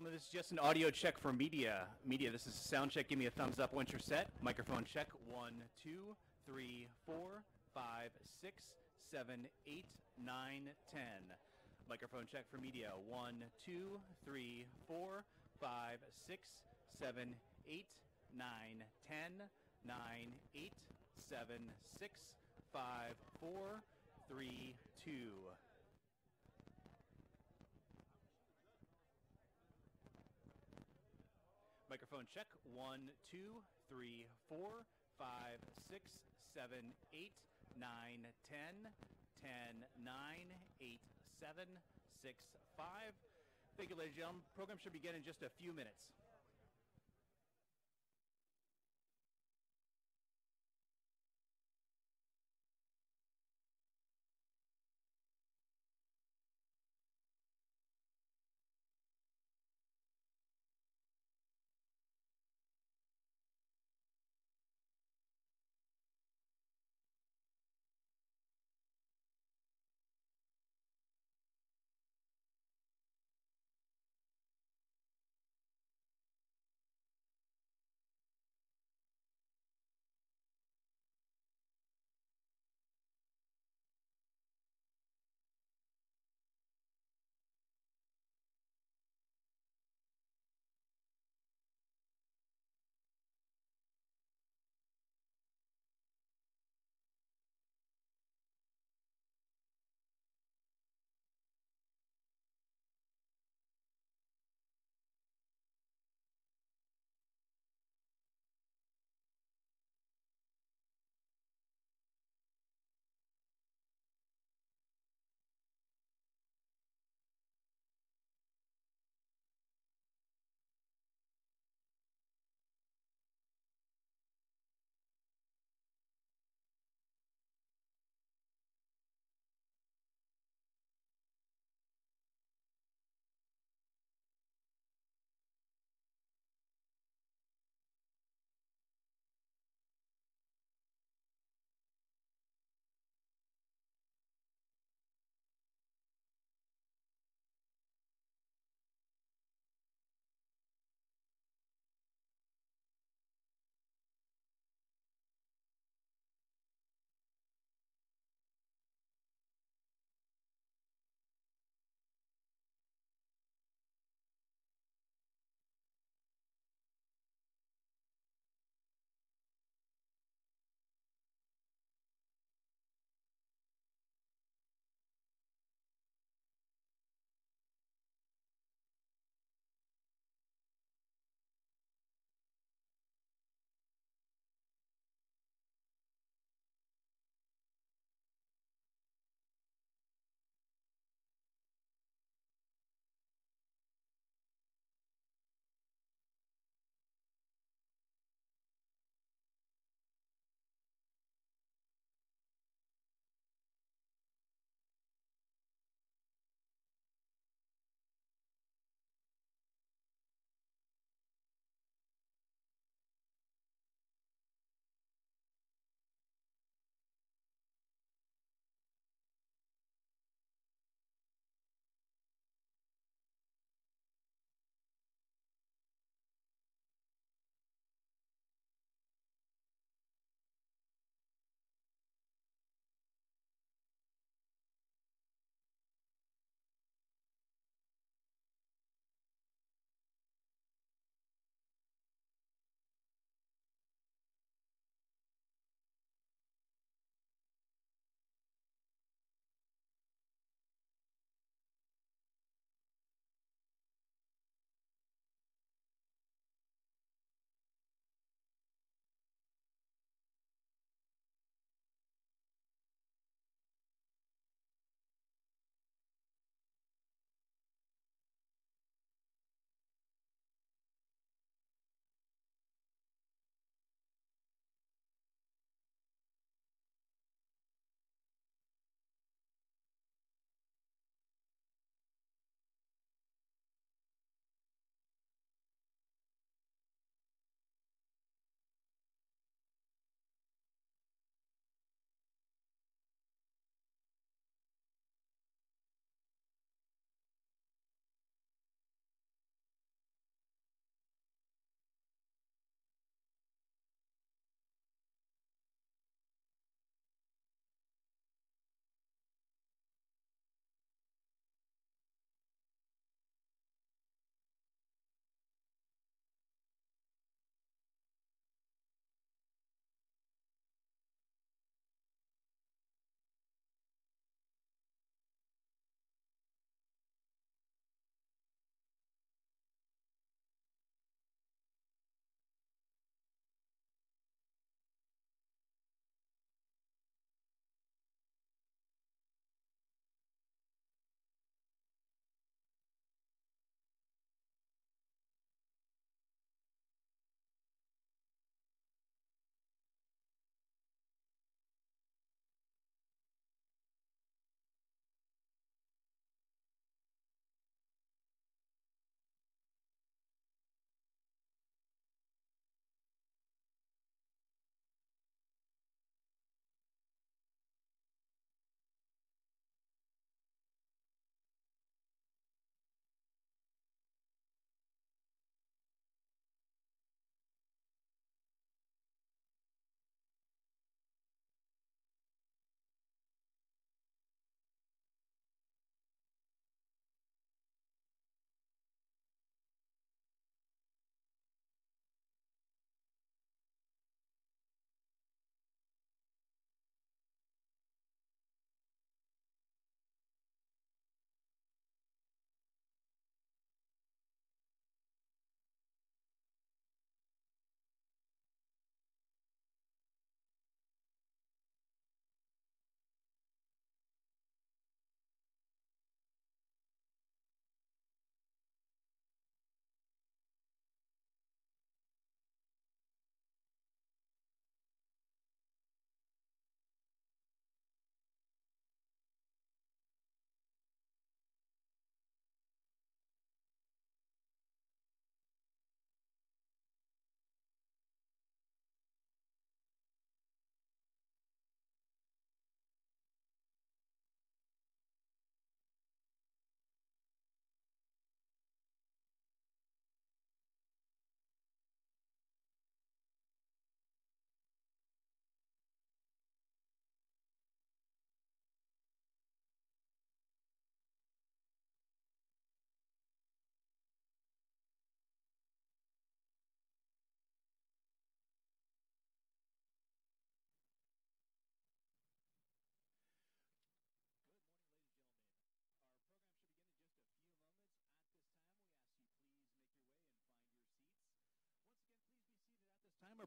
This is just an audio check for media. Media, this is a sound check. Give me a thumbs up once you're set. Microphone check. 1, 2, 3, 4, 5, 6, 7, 8, 9, 10. Microphone check for media. 1, 2, 3, 4, 5, 6, 7, 8, 9, 10, 9, 8, 7, 6, 5, 4, 3, 2. Microphone check. 1, 2, 3, 4, 5, 6, 7, 8, 9, 10, 10, 9, 8, 7, 6, 5. Thank you, ladies and gentlemen. Program should begin in just a few minutes.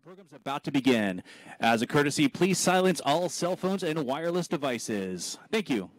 Program's about to begin. As a courtesy, please silence all cell phones and wireless devices. Thank you.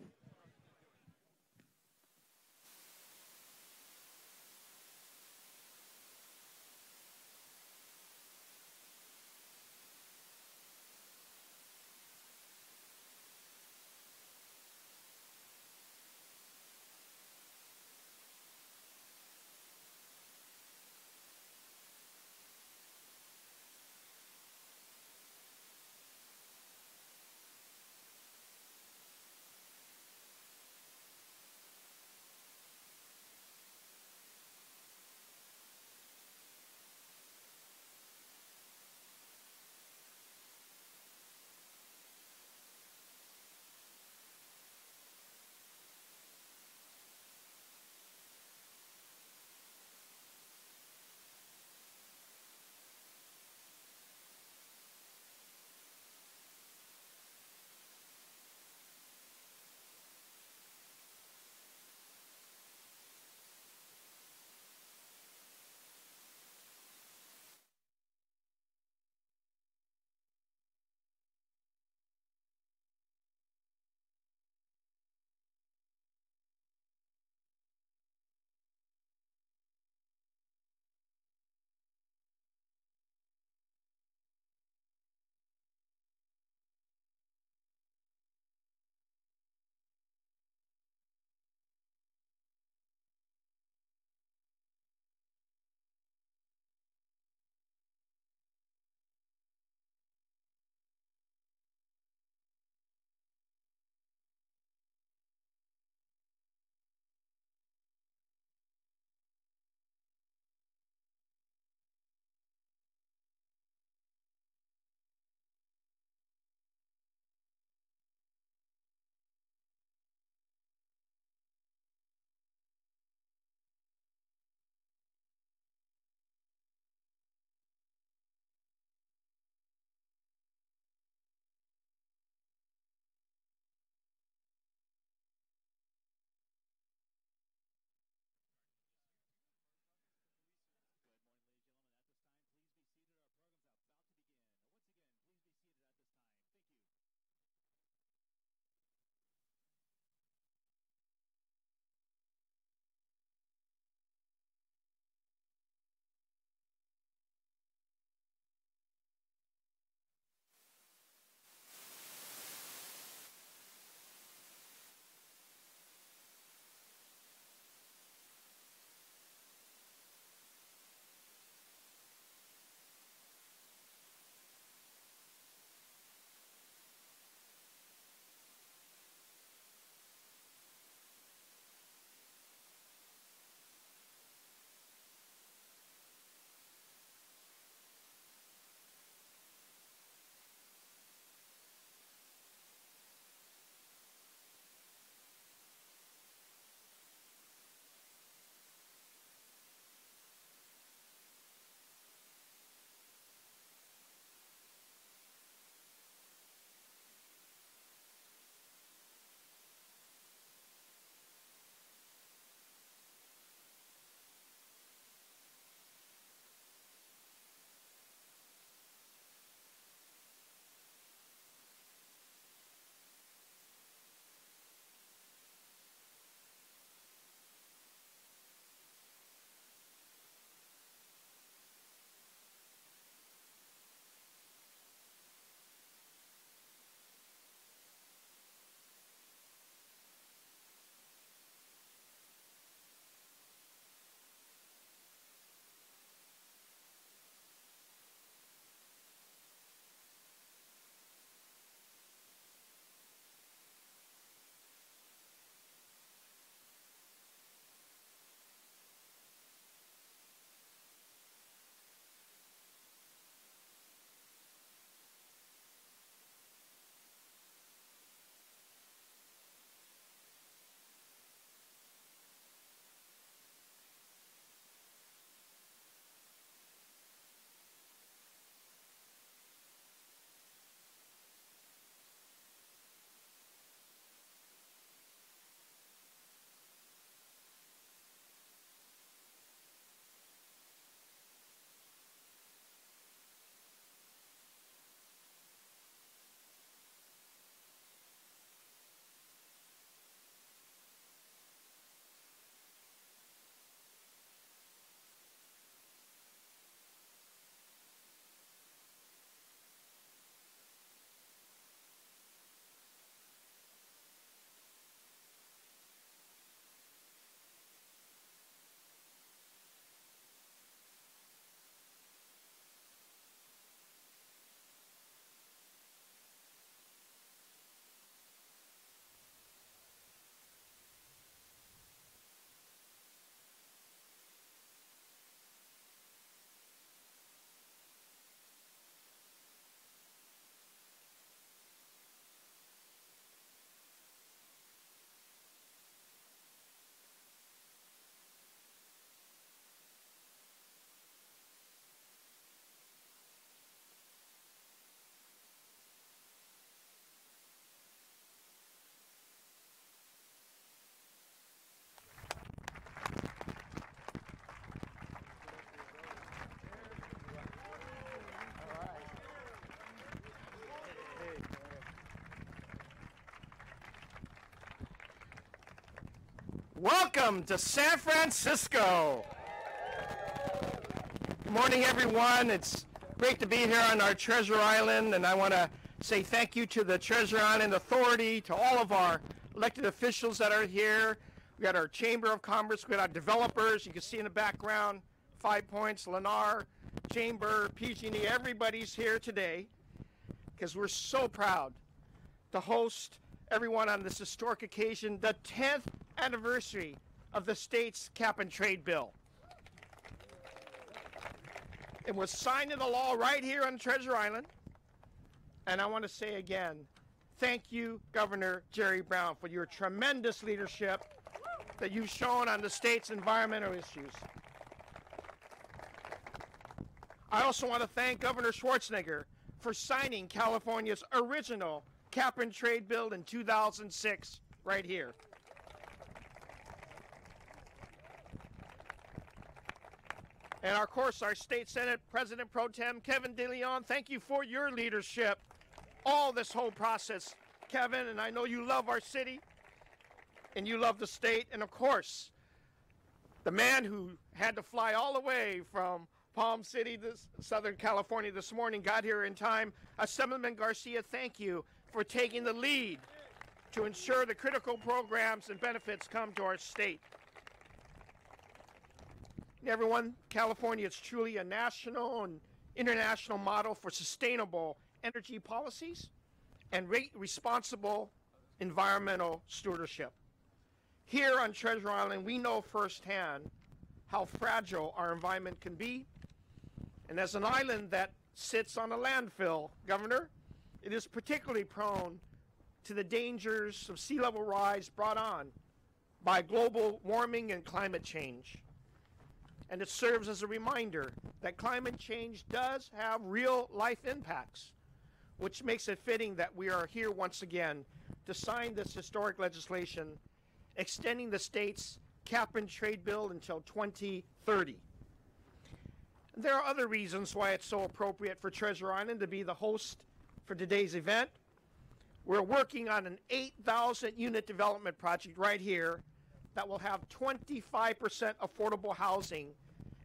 welcome to San Francisco. Good morning, everyone. It's great to be here on our Treasure Island, and I want to say thank you to the Treasure Island Authority, to all of our elected officials that are here. We got our Chamber of Commerce, we got our developers. You can see in the background, 5 Points, Lennar, Chamber, PG&E. Everybody's here today because we're so proud to host everyone on this historic occasion, the 10th anniversary of the state's cap and trade bill. It was signed into law right here on Treasure Island. And I want to say again, thank you, Governor Jerry Brown, for your tremendous leadership that you've shown on the state's environmental issues. I also want to thank Governor Schwarzenegger for signing California's original cap and trade bill in 2006 right here. And of course, our State Senate President Pro Tem, Kevin De Leon, thank you for your leadership, all this whole process. Kevin, and I know you love our city, and you love the state, and of course, the man who had to fly all the way from Palm City, Southern California this morning, got here in time. Assemblyman Garcia, thank you for taking the lead to ensure the critical programs and benefits come to our state. Everyone, California is truly a national and international model for sustainable energy policies and responsible environmental stewardship. Here on Treasure Island, we know firsthand how fragile our environment can be. And as an island that sits on a landfill, Governor, it is particularly prone to the dangers of sea level rise brought on by global warming and climate change. And it serves as a reminder that climate change does have real life impacts, which makes it fitting that we are here once again to sign this historic legislation extending the state's cap and trade bill until 2030. There are other reasons why it's so appropriate for Treasure Island to be the host for today's event. We're working on an 8,000 unit development project right here that will have 25% affordable housing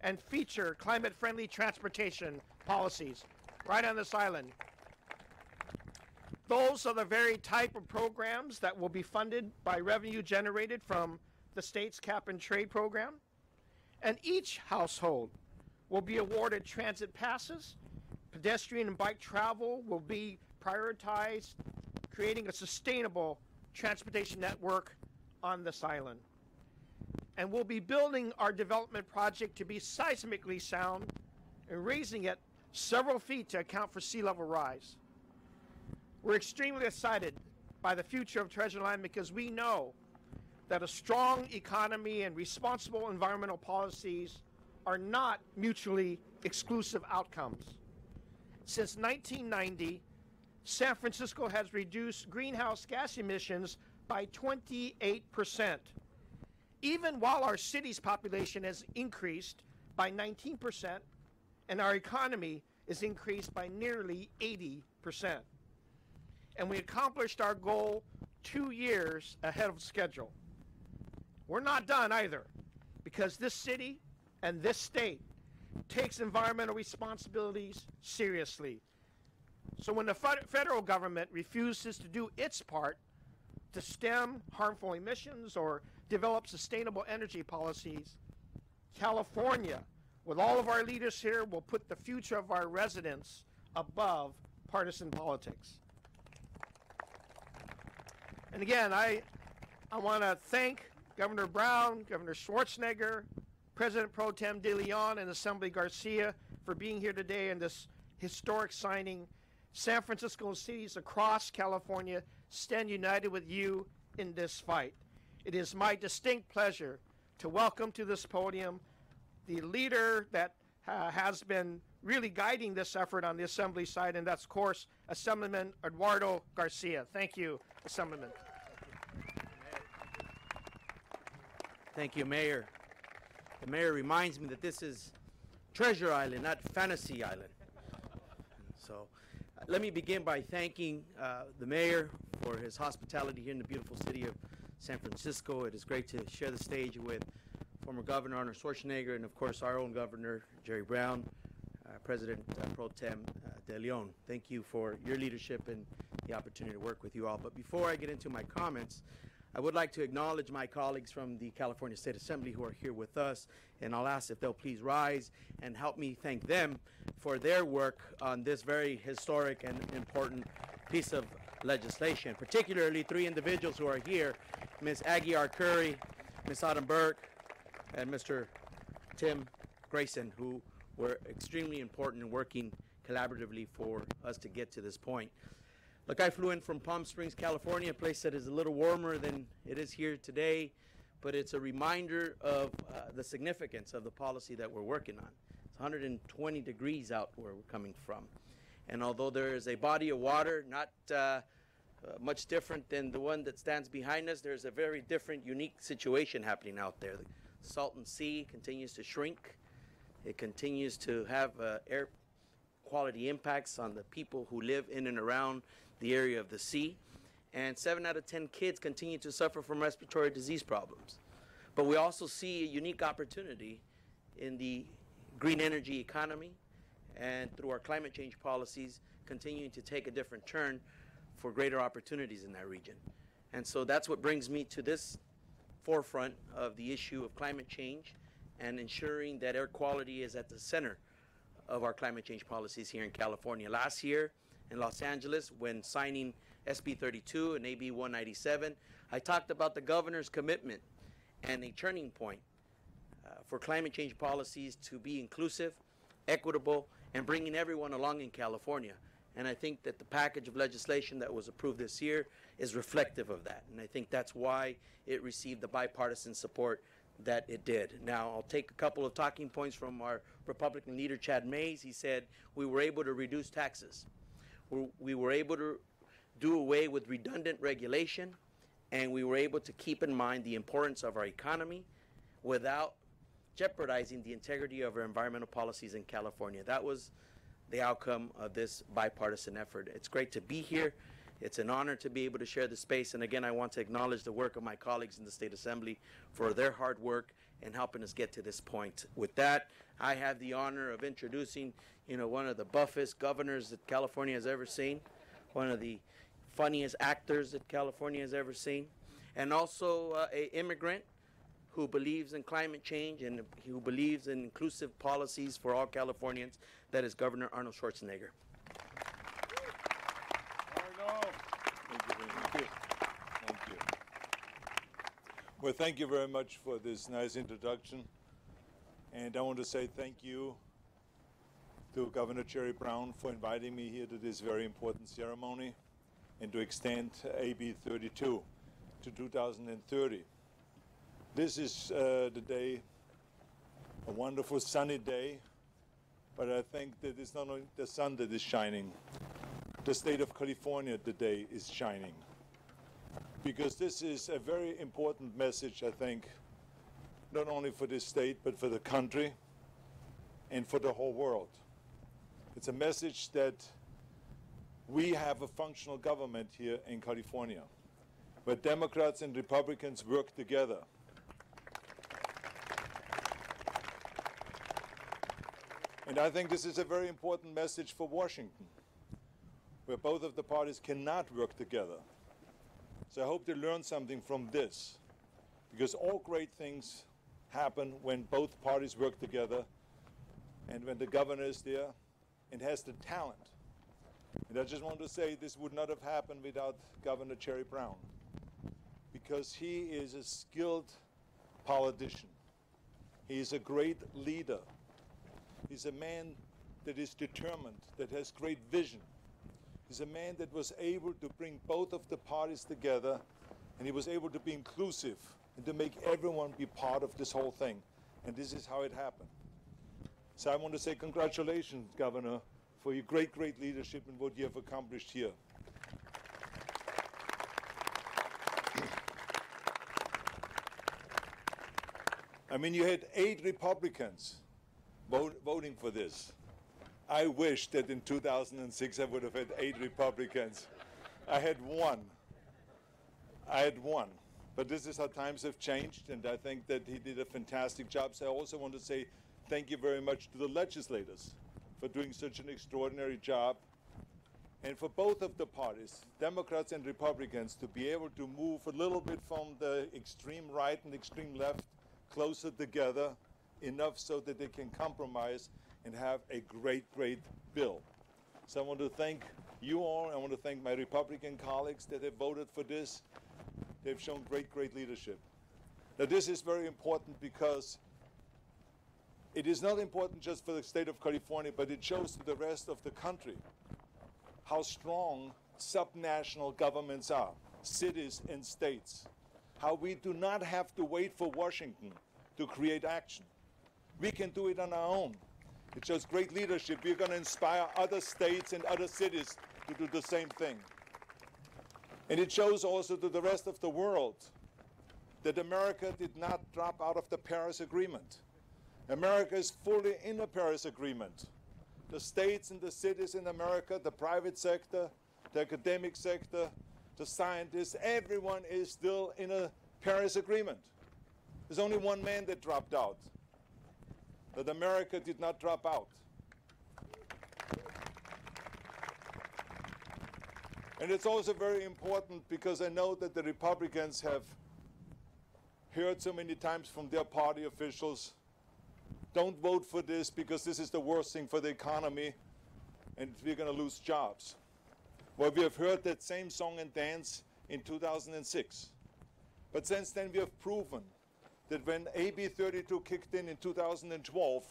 and feature climate-friendly transportation policies right on this island. Those are the very type of programs that will be funded by revenue generated from the state's cap and trade program. And each household will be awarded transit passes. Pedestrian and bike travel will be prioritized, creating a sustainable transportation network on this island. And we'll be building our development project to be seismically sound and raising it several feet to account for sea level rise. We're extremely excited by the future of Treasure Island because we know that a strong economy and responsible environmental policies are not mutually exclusive outcomes. Since 1990, San Francisco has reduced greenhouse gas emissions by 28%, even while our city's population has increased by 19% and our economy is increased by nearly 80%. And we accomplished our goal 2 years ahead of schedule. We're not done either, because this city and this state takes environmental responsibilities seriously. So when the federal government refuses to do its part to stem harmful emissions or develop sustainable energy policies, California, with all of our leaders here, will put the future of our residents above partisan politics. And again, I want to thank Governor Brown, Governor Schwarzenegger, President Pro Tem De Leon, and Assembly Garcia for being here today in this historic signing. San Francisco cities across California stand united with you in this fight. It is my distinct pleasure to welcome to this podium the leader that has been really guiding this effort on the Assembly side, and that's, of course, Assemblyman Eduardo Garcia. Thank you, Assemblyman. Thank you, Mayor. The Mayor reminds me that this is Treasure Island, not Fantasy Island. So let me begin by thanking the Mayor for his hospitality here in the beautiful city of San Francisco. It is great to share the stage with former Governor Arnold Schwarzenegger and, of course, our own Governor, Jerry Brown, President Pro Tem De Leon. Thank you for your leadership and the opportunity to work with you all. But before I get into my comments, I would like to acknowledge my colleagues from the California State Assembly who are here with us, and I'll ask if they'll please rise and help me thank them for their work on this very historic and important piece of legislation, particularly three individuals who are here, Ms. Aguiar Curry, Ms. Autumn Burke, and Mr. Tim Grayson, who were extremely important in working collaboratively for us to get to this point. Look, I flew in from Palm Springs, California, a place that is a little warmer than it is here today, but it's a reminder of the significance of the policy that we're working on. It's 120 degrees out where we're coming from. And although there is a body of water, not much different than the one that stands behind us, there's a very different, unique situation happening out there. The Salton Sea continues to shrink. It continues to have air quality impacts on the people who live in and around the area of the sea, and 7 out of 10 kids continue to suffer from respiratory disease problems. But we also see a unique opportunity in the green energy economy, and through our climate change policies, continuing to take a different turn for greater opportunities in that region. And so that's what brings me to this forefront of the issue of climate change and ensuring that air quality is at the center of our climate change policies here in California. Last year, in Los Angeles, when signing SB 32 and AB 197, I talked about the governor's commitment and a turning point for climate change policies to be inclusive, equitable, and bringing everyone along in California. And I think that the package of legislation that was approved this year is reflective of that. And I think that's why it received the bipartisan support that it did. Now, I'll take a couple of talking points from our Republican leader, Chad Mayes. He said we were able to reduce taxes. We were able to do away with redundant regulation, and we were able to keep in mind the importance of our economy without jeopardizing the integrity of our environmental policies in California. That was the outcome of this bipartisan effort. It's great to be here. It's an honor to be able to share the space. And again, I want to acknowledge the work of my colleagues in the State Assembly for their hard work in helping us get to this point. With that, I have the honor of introducing, one of the buffest governors that California has ever seen, one of the funniest actors that California has ever seen, and also an immigrant who believes in climate change and who believes in inclusive policies for all Californians. That is Governor Arnold Schwarzenegger. Thank you. Well, thank you very much for this nice introduction. And I want to say thank you to Governor Jerry Brown for inviting me here to this very important ceremony and to extend AB 32 to 2030. This is the day, a wonderful sunny day, but I think that it's not only the sun that is shining. The state of California today is shining, because this is a very important message, I think, not only for this state, but for the country and for the whole world. It's a message that we have a functional government here in California, where Democrats and Republicans work together. And I think this is a very important message for Washington, where both of the parties cannot work together. So I hope they learn something from this, because all great things happen when both parties work together and when the governor is there and has the talent. And I just want to say this would not have happened without Governor Jerry Brown, because he is a skilled politician. He is a great leader. He's a man that is determined, that has great vision. He's a man that was able to bring both of the parties together, and he was able to be inclusive and to make everyone be part of this whole thing. And this is how it happened. So I want to say congratulations, Governor, for your great, great leadership and what you have accomplished here. I mean, you had 8 Republicans voting for this. I wish that in 2006 I would have had 8 Republicans. I had one. But this is how times have changed, and I think that he did a fantastic job. So I also want to say thank you very much to the legislators for doing such an extraordinary job. And for both of the parties, Democrats and Republicans, to be able to move a little bit from the extreme right and extreme left closer together, enough so that they can compromise and have a great, great bill. So I want to thank you all. I want to thank my Republican colleagues that have voted for this. They've shown great, great leadership. Now, this is very important because it is not important just for the state of California, but it shows to the rest of the country how strong subnational governments are, cities and states, how we do not have to wait for Washington to create action. We can do it on our own. It shows great leadership. We're going to inspire other states and other cities to do the same thing. And it shows also to the rest of the world that America did not drop out of the Paris Agreement. America is fully in the Paris Agreement. The states and the cities in America, the private sector, the academic sector, the scientists, everyone is still in a Paris Agreement. There's only one man that dropped out. But America did not drop out. And it's also very important because I know that the Republicans have heard so many times from their party officials, don't vote for this because this is the worst thing for the economy and we're going to lose jobs. Well, we have heard that same song and dance in 2006. But since then we have proven that when AB 32 kicked in 2012,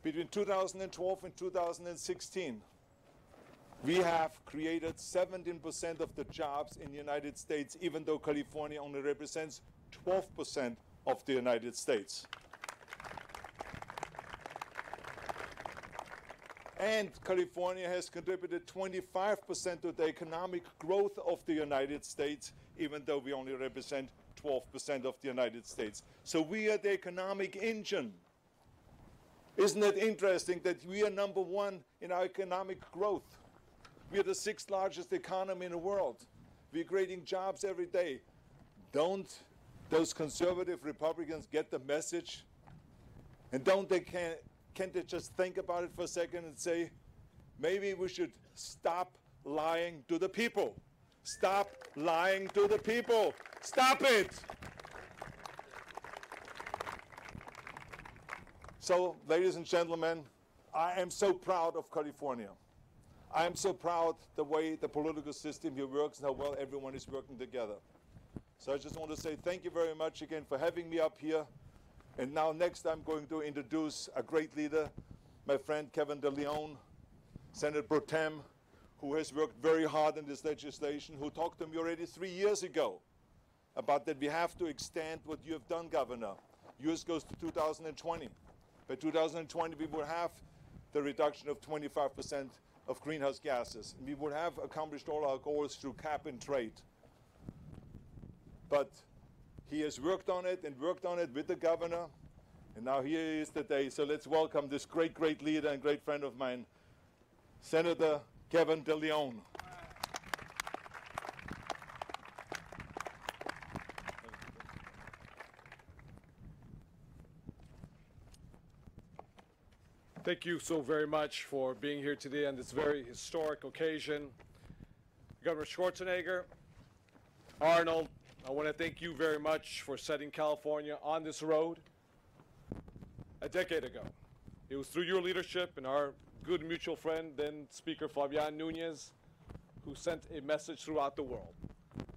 between 2012 and 2016, we have created 17% of the jobs in the United States, even though California only represents 12% of the United States. And California has contributed 25% to the economic growth of the United States, even though we only represent 12% of the United States. So we are the economic engine. Isn't it interesting that we are number one in our economic growth? We are the 6th largest economy in the world. We're creating jobs every day. Don't those conservative Republicans get the message? And can't they just think about it for a second and say, maybe we should stop lying to the people. Stop lying to the people. Stop it. So, ladies and gentlemen, I am so proud of California. I am so proud the way the political system here works and how well everyone is working together. So I just want to say thank you very much again for having me up here. And now next I'm going to introduce a great leader, my friend Kevin De Leon, Senator Pro Tem, who has worked very hard on this legislation, who talked to me already 3 years ago about that we have to extend what you have done, Governor. Yours goes to 2020. By 2020, we will have the reduction of 25% of greenhouse gases. We would have accomplished all our goals through cap and trade. But he has worked on it and worked on it with the governor, and now here is the day. So let's welcome this great, great leader and great friend of mine, Senator Kevin De Leon. Thank you so very much for being here today on this very historic occasion. Governor Schwarzenegger, Arnold, I want to thank you very much for setting California on this road a decade ago. It was through your leadership and our good mutual friend, then Speaker Fabian Nunez, who sent a message throughout the world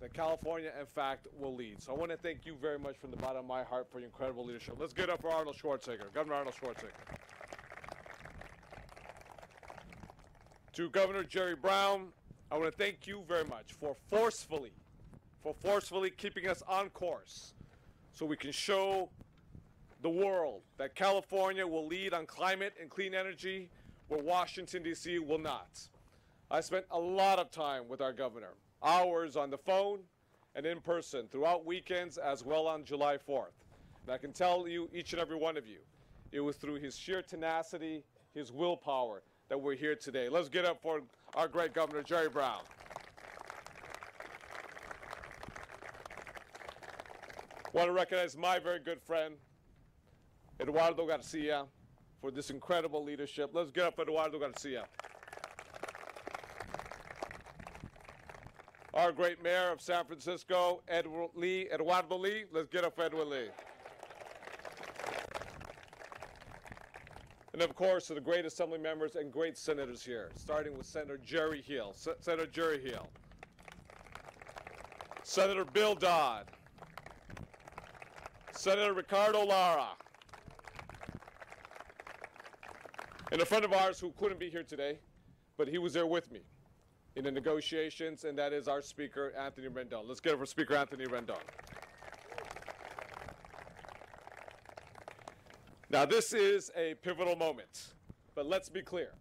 that California, in fact, will lead. So I want to thank you very much from the bottom of my heart for your incredible leadership. Let's get up for Arnold Schwarzenegger, Governor Arnold Schwarzenegger. To Governor Jerry Brown, I want to thank you very much for forcefully keeping us on course so we can show the world that California will lead on climate and clean energy where Washington, D.C. will not. I spent a lot of time with our governor, hours on the phone and in person throughout weekends as well on July 4th. And I can tell you, each and every one of you, it was through his sheer tenacity, his willpower, that we're here today. Let's get up for our great Governor, Jerry Brown. Want to recognize my very good friend, Eduardo Garcia, for this incredible leadership. Let's get up for Eduardo Garcia. Our great mayor of San Francisco, Eduardo Lee. Let's get up for Edward Lee. And of course, the great assembly members and great senators here, starting with Senator Jerry Hill. Senator Jerry Hill. Senator Bill Dodd. Senator Ricardo Lara. And a friend of ours who couldn't be here today, but he was there with me in the negotiations, and that is our Speaker, Anthony Rendon. Let's get it for Speaker Anthony Rendon. Now, this is a pivotal moment, but let's be clear.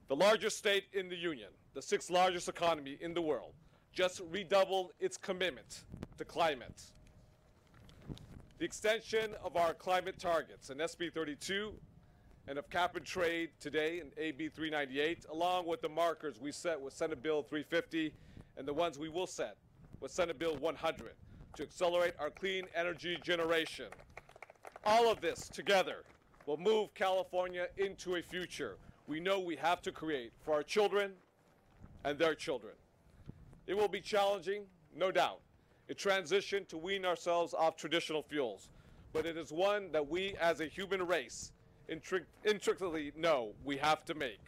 The largest state in the Union, the sixth largest economy in the world, just redoubled its commitment to climate. The extension of our climate targets in SB 32 and of cap and trade today in AB 398, along with the markers we set with Senate Bill 350 and the ones we will set with Senate Bill 100 to accelerate our clean energy generation. All of this together will move California into a future we know we have to create for our children and their children. It will be challenging, no doubt, a transition to wean ourselves off traditional fuels, but it is one that we as a human race intricately know we have to make.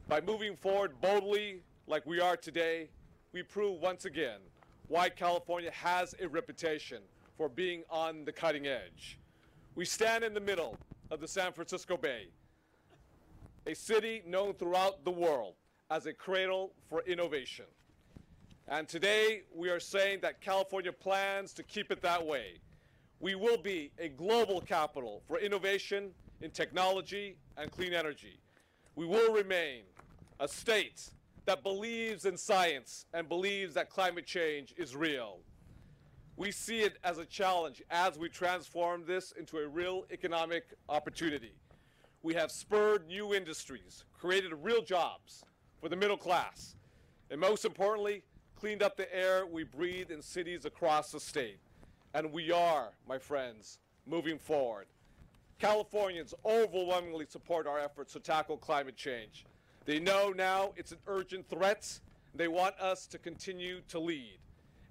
By moving forward boldly like we are today, we prove once again why California has a reputation for being on the cutting edge. We stand in the middle of the San Francisco Bay, a city known throughout the world as a cradle for innovation. And today we are saying that California plans to keep it that way. We will be a global capital for innovation in technology and clean energy. We will remain a state that believes in science and believes that climate change is real. We see it as a challenge as we transform this into a real economic opportunity. We have spurred new industries, created real jobs for the middle class, and most importantly, cleaned up the air we breathe in cities across the state. And we are, my friends, moving forward. Californians overwhelmingly support our efforts to tackle climate change. They know now it's an urgent threat. They want us to continue to lead.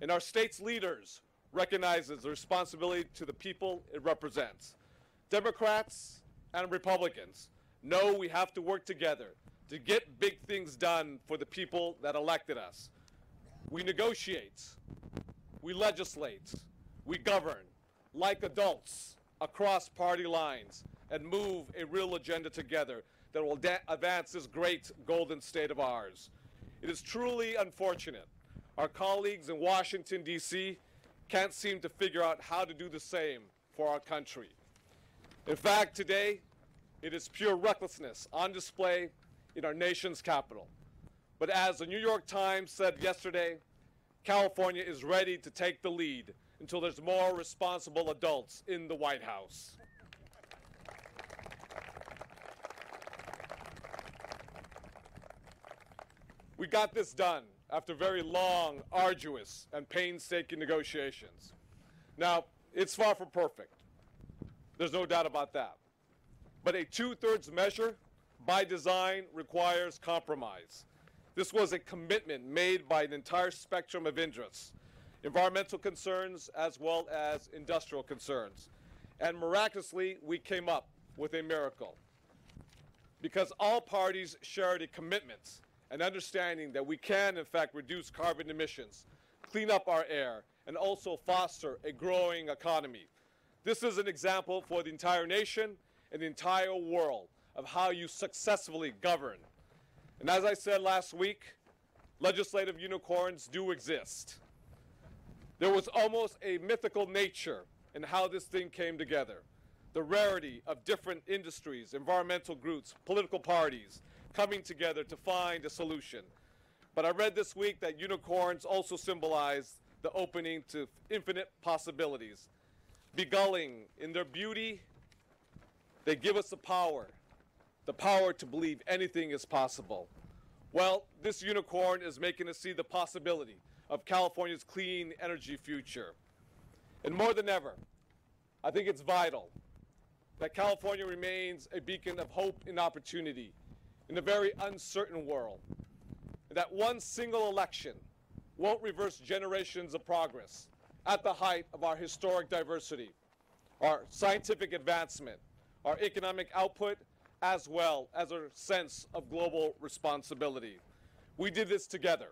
And our state's leaders recognizes the responsibility to the people it represents. Democrats and Republicans know we have to work together to get big things done for the people that elected us. We negotiate, we legislate, we govern like adults across party lines and move a real agenda together that will advance this great golden state of ours. It is truly unfortunate our colleagues in Washington, D.C. can't seem to figure out how to do the same for our country. In fact, today, it is pure recklessness on display in our nation's capital. But as the New York Times said yesterday, California is ready to take the lead until there's more responsible adults in the White House. We got this done after very long, arduous, and painstaking negotiations. Now, it's far from perfect. There's no doubt about that. But a two-thirds measure, by design, requires compromise. This was a commitment made by an entire spectrum of interests, environmental concerns as well as industrial concerns. And miraculously, we came up with a miracle. Because all parties shared a commitment and understanding that we can, in fact, reduce carbon emissions, clean up our air, and also foster a growing economy. This is an example for the entire nation and the entire world of how you successfully govern. And as I said last week, legislative unicorns do exist. There was almost a mythical nature in how this thing came together. The rarity of different industries, environmental groups, political parties coming together to find a solution. But I read this week that unicorns also symbolize the opening to infinite possibilities. Beguiling in their beauty, they give us the power to believe anything is possible. Well, this unicorn is making us see the possibility of California's clean energy future. And more than ever, I think it's vital that California remains a beacon of hope and opportunity in a very uncertain world. And that one single election won't reverse generations of progress at the height of our historic diversity, our scientific advancement, our economic output, as well as our sense of global responsibility. We did this together,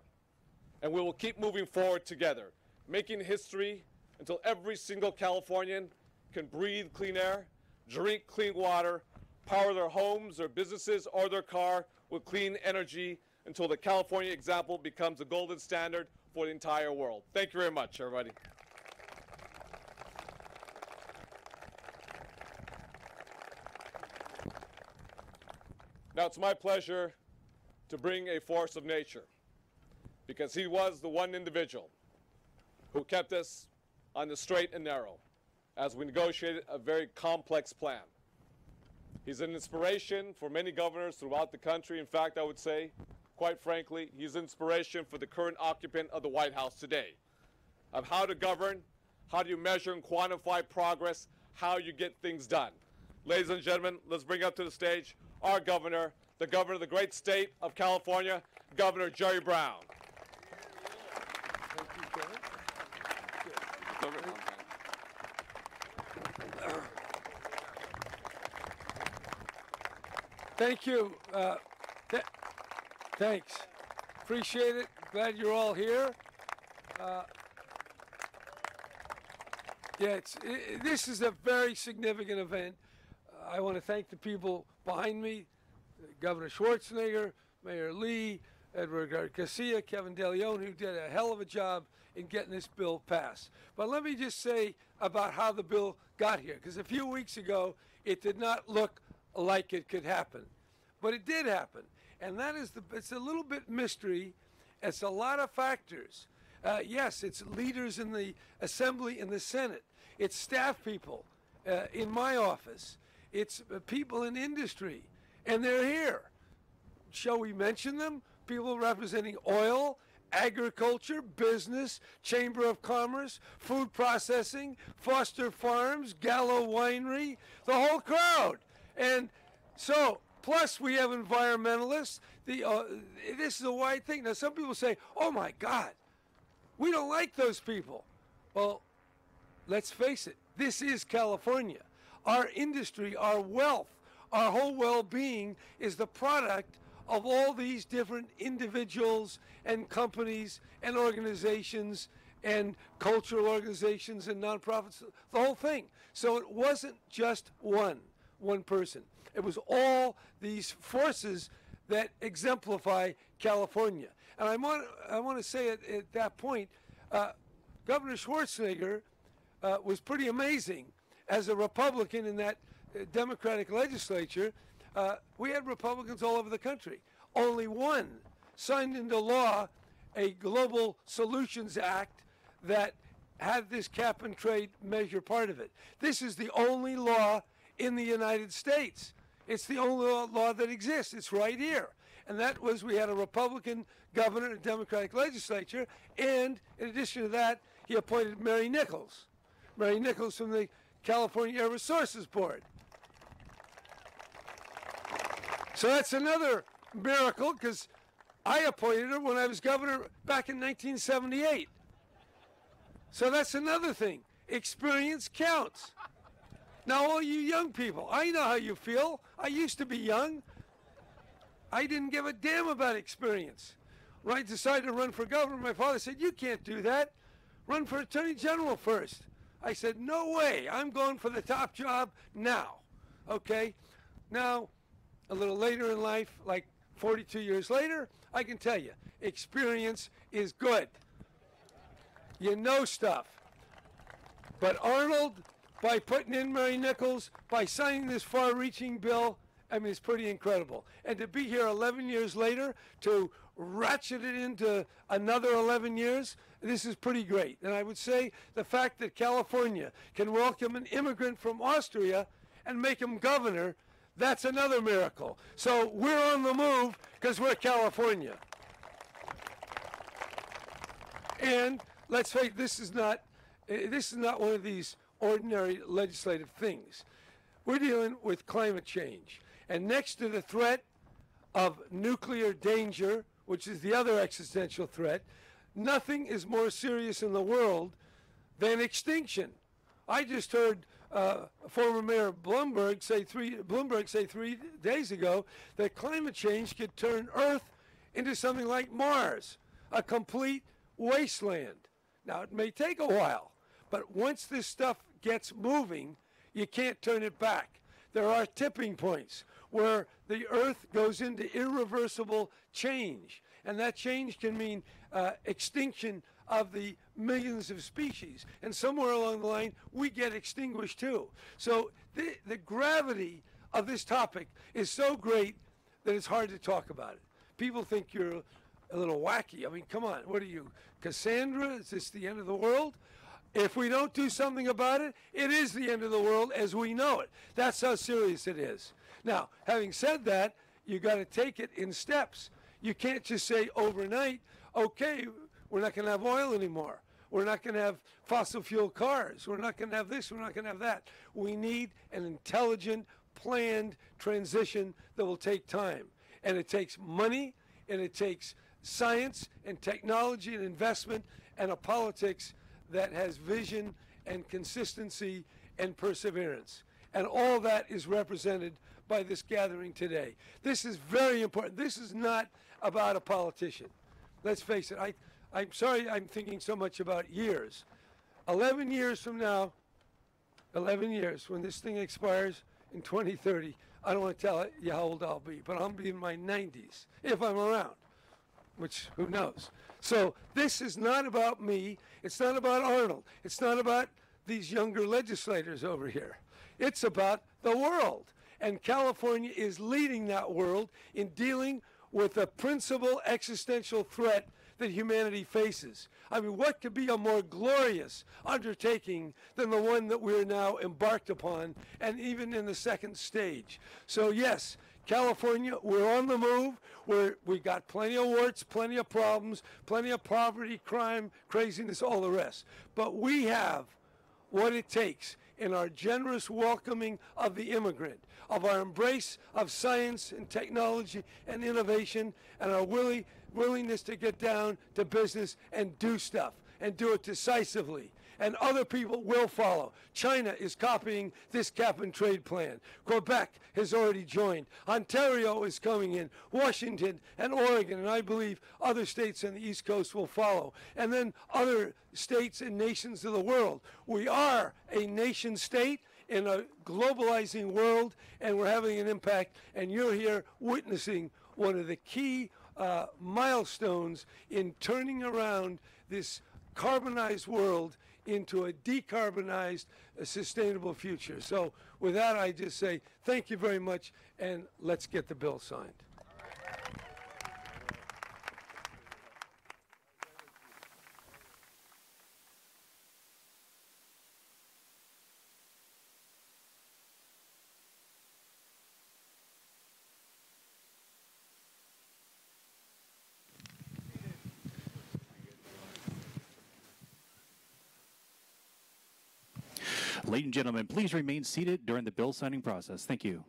and we will keep moving forward together, making history until every single Californian can breathe clean air, drink clean water, power their homes, their businesses, or their car with clean energy, until the California example becomes a golden standard for the entire world. Thank you very much, everybody. Now it's my pleasure to bring a force of nature, because he was the one individual who kept us on the straight and narrow as we negotiated a very complex plan. He's an inspiration for many governors throughout the country. In fact, I would say, quite frankly, he's inspiration for the current occupant of the White House today, of how to govern, how do you measure and quantify progress, how you get things done. Ladies and gentlemen, let's bring up to the stage our governor, the governor of the great state of California, Governor Jerry Brown. Thank you. Thanks. Appreciate it. Glad you're all here. This is a very significant event. I want to thank the people behind me, Governor Schwarzenegger, Mayor Lee, Edward Garcia, Kevin DeLeon, who did a hell of a job in getting this bill passed. But let me just say about how the bill got here, because a few weeks ago it did not look like it could happen. But it did happen. And that is it's a little bit mystery. It's a lot of factors. Yes, it's leaders in the Assembly and the Senate. It's staff people in my office. It's people in industry. And they're here. Shall we mention them? People representing oil, agriculture, business, Chamber of Commerce, food processing, Foster Farms, Gallo Winery, the whole crowd. And so, plus we have environmentalists. This is a wide thing. Now, some people say, oh my God, we don't like those people. Well, let's face it, this is California. Our industry, our wealth, our whole well-being is the product of all these different individuals and companies and organizations and cultural organizations and nonprofits, the whole thing. So it wasn't just one person. It was all these forces that exemplify California. And I want to say at that point, Governor Schwarzenegger was pretty amazing. As a Republican in that Democratic legislature, we had Republicans all over the country. Only one signed into law a Global Solutions Act that had this cap and trade measure part of it. This is the only law in the United States. It's the only law that exists. It's right here. And that was, we had a Republican governor and a Democratic legislature, and in addition to that, he appointed Mary Nichols. Mary Nichols from the California Air Resources Board. So that's another miracle, because I appointed her when I was governor back in 1978. So that's another thing. Experience counts. Now, all you young people, I know how you feel. I used to be young. I didn't give a damn about experience. When I decided to run for governor, my father said, you can't do that. Run for attorney general first. I said, no way. I'm going for the top job now. Okay? Now, a little later in life, like 42 years later, I can tell you, experience is good. You know stuff. But Arnold, by putting in Mary Nichols, by signing this far-reaching bill, I mean, it's pretty incredible. And to be here 11 years later, to ratchet it into another 11 years, this is pretty great. And I would say the fact that California can welcome an immigrant from Austria and make him governor, that's another miracle. So we're on the move because we're California. And let's face it, this is not This is not one of these ordinary legislative things. We're dealing with climate change. And next to the threat of nuclear danger, which is the other existential threat, nothing is more serious in the world than extinction. I just heard former Mayor Bloomberg say 3 days ago that climate change could turn Earth into something like Mars, a complete wasteland. Now, it may take a while, but once this stuff gets moving, you can't turn it back. There are tipping points where the Earth goes into irreversible change, and that change can mean extinction of the millions of species, and somewhere along the line we get extinguished too. So the gravity of this topic is so great that it's hard to talk about it. People think you're a little wacky. I mean, come on, what are you, Cassandra? Is this the end of the world? If we don't do something about it, it is the end of the world as we know it. That's how serious it is. Now, having said that, you got to take it in steps. You can't just say overnight, okay, we're not going to have oil anymore. We're not going to have fossil fuel cars. We're not going to have this. We're not going to have that. We need an intelligent, planned transition that will take time. And it takes money, and it takes science and technology and investment and a politics that has vision and consistency and perseverance. And all that is represented by this gathering today. This is very important. This is not about a politician. Let's face it. I'm sorry I'm thinking so much about years. 11 years from now, 11 years, when this thing expires in 2030, I don't want to tell you how old I'll be, but I'll be in my 90s, if I'm around, which who knows. So this is not about me. It's not about Arnold. It's not about these younger legislators over here. It's about the world. And California is leading that world in dealing with a principal existential threat that humanity faces. I mean, what could be a more glorious undertaking than the one that we're now embarked upon, and even in the second stage? So yes, California, we're on the move. We got plenty of warts, plenty of problems, plenty of poverty, crime, craziness, all the rest. But we have what it takes in our generous welcoming of the immigrant, of our embrace of science and technology and innovation, and our willingness to get down to business and do stuff, and do it decisively. And other people will follow. China is copying this cap-and-trade plan. Quebec has already joined. Ontario is coming in. Washington and Oregon, and I believe other states on the East Coast will follow. And then other states and nations of the world. We are a nation state in a globalizing world, and we're having an impact. And you're here witnessing one of the key milestones in turning around this carbonized world into a decarbonized, sustainable future. So with that, I just say thank you very much, and let's get the bill signed. Ladies and gentlemen, please remain seated during the bill signing process. Thank you.